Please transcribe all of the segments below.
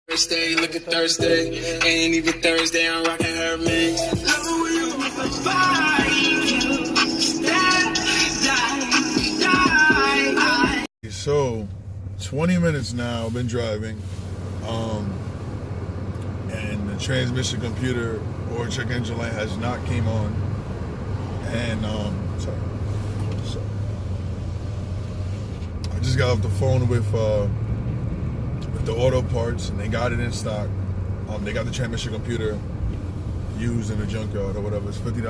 Thursday, look at Thursday. Ain't even Thursday, I'm rocking her mix. So, 20 minutes now, I've been driving, and the transmission computer or check engine light has not came on, and so I just got off the phone with the auto parts, and they got it in stock. They got the transmission computer used in the junkyard or whatever. It's $50.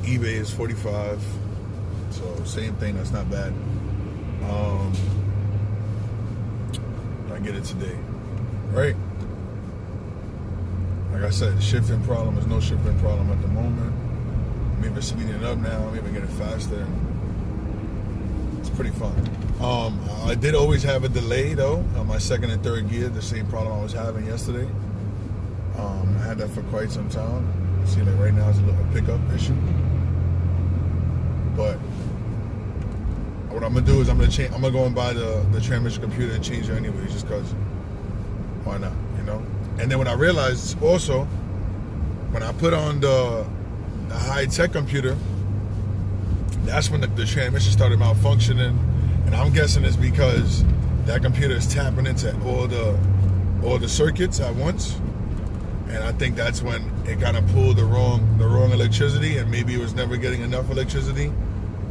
eBay is $45. So same thing. That's not bad. I get it today, right? Like I said, shifting problem is no shifting problem at the moment. I'm even speeding it up now. I'm even getting faster. It's pretty fun. I did always have a delay though on my second and third gear, the same problem I was having yesterday. I had that for quite some time. See, like right now it's a little pickup issue. But what I'm gonna do is I'm gonna go and buy the transmission computer and change it anyway, just cause why not, you know? And then when I realized also, when I put on the high-tech computer, that's when the transmission started malfunctioning. And I'm guessing it's because that computer is tapping into all the circuits at once. And I think that's when it kind of pulled the wrong electricity, and maybe it was never getting enough electricity,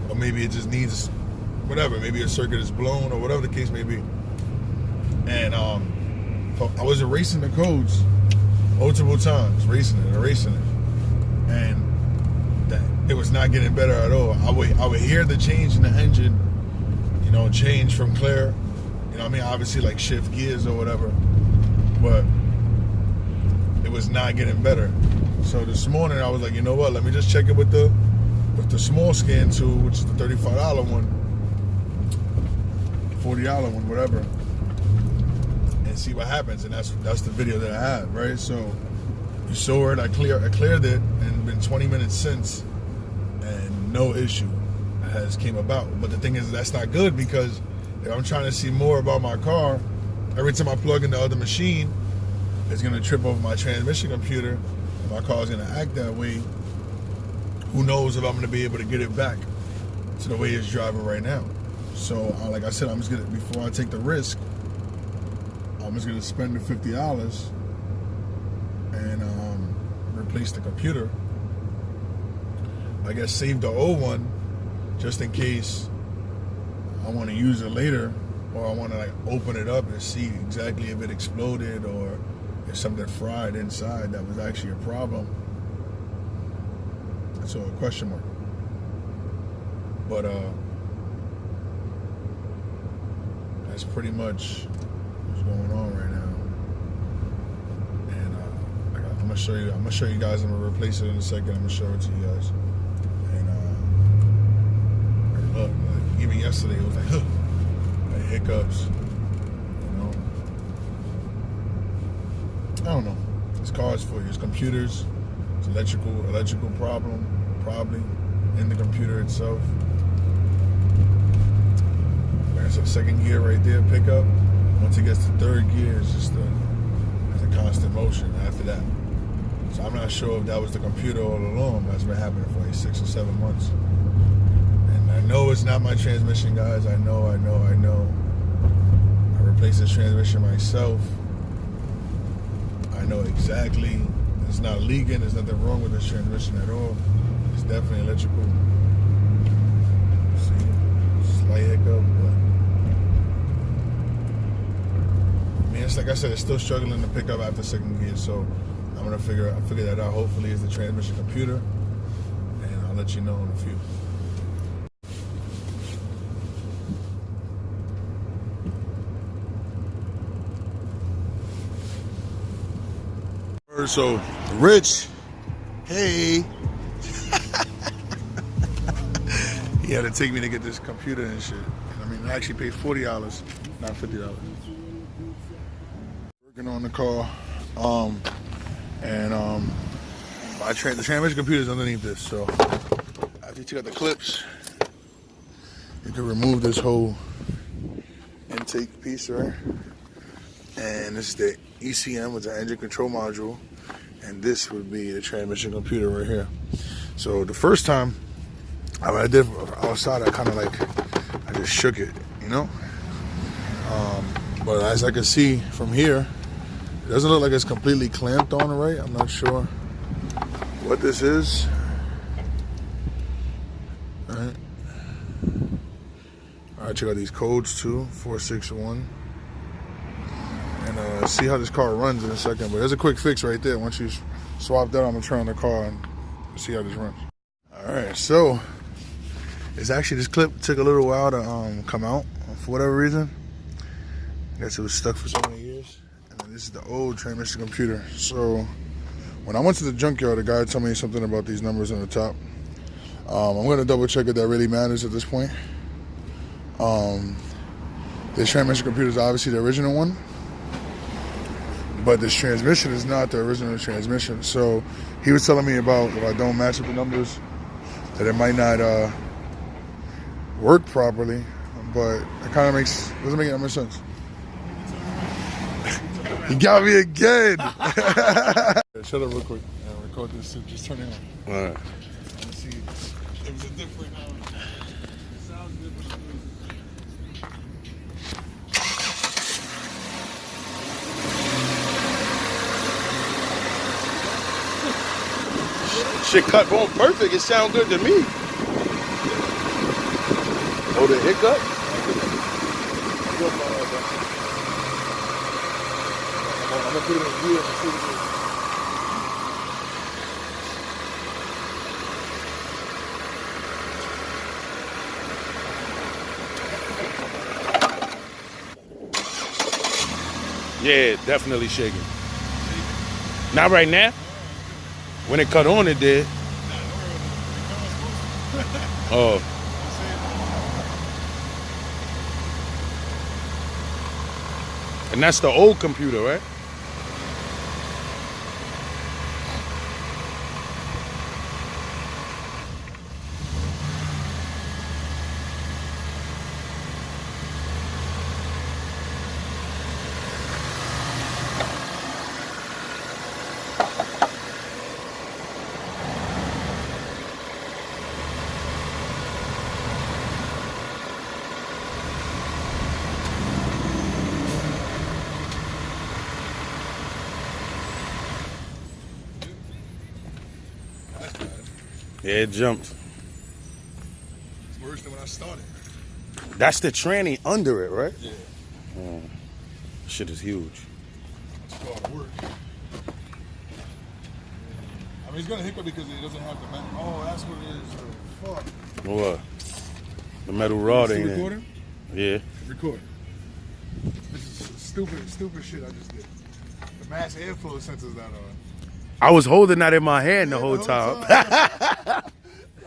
or maybe it just needs whatever. Maybe a circuit is blown, or whatever the case may be. And I was erasing the codes multiple times, erasing it, and it was not getting better at all. I would hear the change in the engine, you know, change from clear, you know what I mean, obviously like shift gears or whatever, but it was not getting better. So this morning I was like, you know what, let me just check it with the small scan tool, which is the $35 one, $40 one, whatever, and see what happens. And that's the video that I have, right? So you saw it, I cleared it, and it's been 20 minutes since, and no issue has came about. But the thing is, that's not good, because if I'm trying to see more about my car, every time I plug in the other machine, it's gonna trip over my transmission computer, and my car's gonna act that way. Who knows if I'm gonna be able to get it back to the way it's driving right now. So like I said, I'm just gonna, before I take the risk, I'm just gonna spend the $50 and replace the computer. I guess save the old one just in case I want to use it later, or I want to like open it up and see exactly if it exploded or if something fried inside that was actually a problem. So a question mark. But that's pretty much what's going on right now. And I'm gonna show you guys. I'm gonna replace it in a second. I'm gonna show it to you guys. And look, like, even yesterday it was like, like hiccups. You know, I don't know. It's cars for you. It's computers. It's electrical problem, probably in the computer itself. Like I said, second gear right there, pickup. Once it gets to third gear, it's just a constant motion after that. So I'm not sure if that was the computer all along. That's been happening for like 6 or 7 months. And I know it's not my transmission, guys. I know. I replaced this transmission myself. I know exactly. It's not leaking. There's nothing wrong with this transmission at all. It's definitely electrical. See, slight hiccup, but I mean, it's like I said, it's still struggling to pick up after second gear. So I'm gonna figure that out. Hopefully, it's the transmission computer, and I'll let you know in a few. So, Rich, hey, he had to take me to get this computer and shit. I mean, I actually paid $40, not $50. Working on the car, and the transmission computer is underneath this. So, after you take out the clips, you can remove this whole intake piece, right? And this is the ECM with the engine control module. And this would be the transmission computer right here. So the first time I did outside, I kind of like, I just shook it, you know? But as I can see from here, it doesn't look like it's completely clamped on right. I'm not sure what this is. All right, check out these codes too, 461. And see how this car runs in a second. But there's a quick fix right there. Once you swap that, I'm gonna turn on the car and see how this runs. All right, so it's actually, this clip took a little while to come out for whatever reason. I guess it was stuck for so many years. And then this is the old transmission computer. So when I went to the junkyard, the guy told me something about these numbers on the top. I'm gonna double check if that really matters at this point. This transmission computer is obviously the original one, but this transmission is not the original transmission. So he was telling me about, if I don't match up the numbers, that it might not work properly, but it kind of doesn't make that much sense. He got me again. Shut up real quick. Record this. Just turn it on. All right. Let's see. It was a different. It sounds different. Shit cut bone perfect. It sound good to me. Oh, the hiccup? I'm gonna put it in gear and see what it is. Yeah, definitely shaking. Not right now. When it cut on, it did. Oh. And that's the old computer, right? Yeah, it jumped. It's worse than when I started. That's the tranny under it, right? Yeah. Oh, shit is huge. It's a lot of work. I mean, it's gonna hiccup because it doesn't have the metal. Oh, that's what it is. Oh, fuck. What? The metal rod ain't recording? in. Yeah. Record. This is stupid shit I just did. The mass airflow sensor's not on. I was holding that in my hand the whole time. The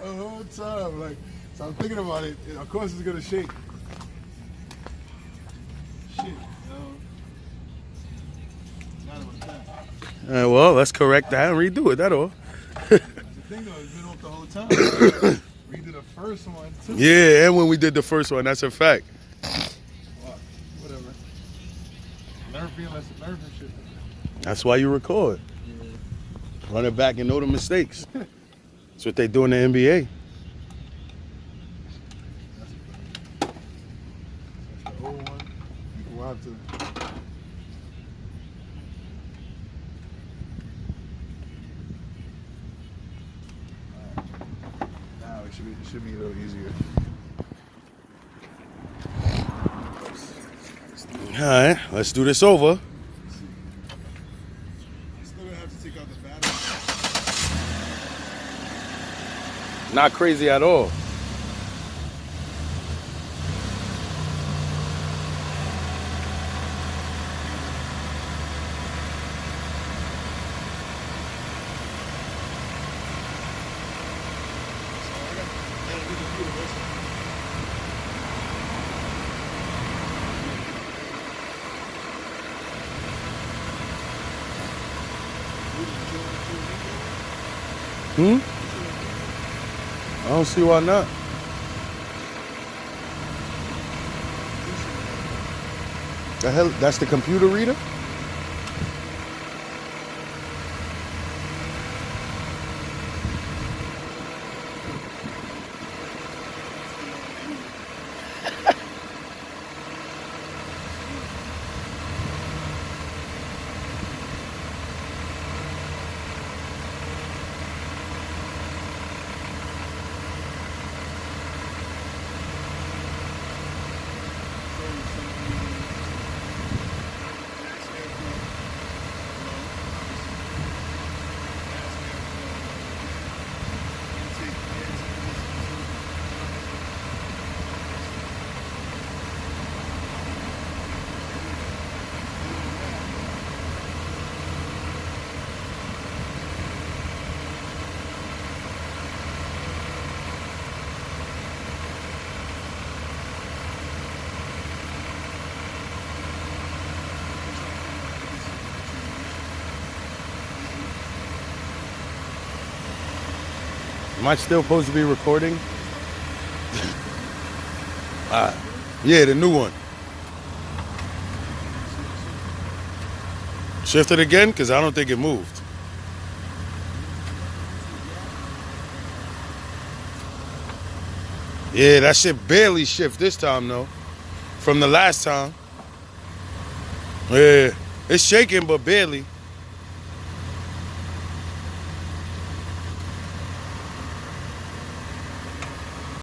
whole time, like, so I'm thinking about it. Of course, it's gonna shake. Shit, Well, let's correct that and redo it. That all. The thing though, it's been off the whole time. We did the first one too. Yeah, and when we did the first one, that's a fact. Whatever. Learn from shit. That's why you record. Run it back and know the mistakes. That's what they do in the NBA. That's the old one. We'll have to. Now it should be a little easier. All right, let's do this over. Still gonna have to take out the battery. Not crazy at all. I don't see why not. The hell, that's the computer reader? Am I still supposed to be recording? Yeah, the new one. Shift it again, because I don't think it moved. Yeah, that shit barely shift this time, though. From the last time. Yeah, it's shaking, but barely.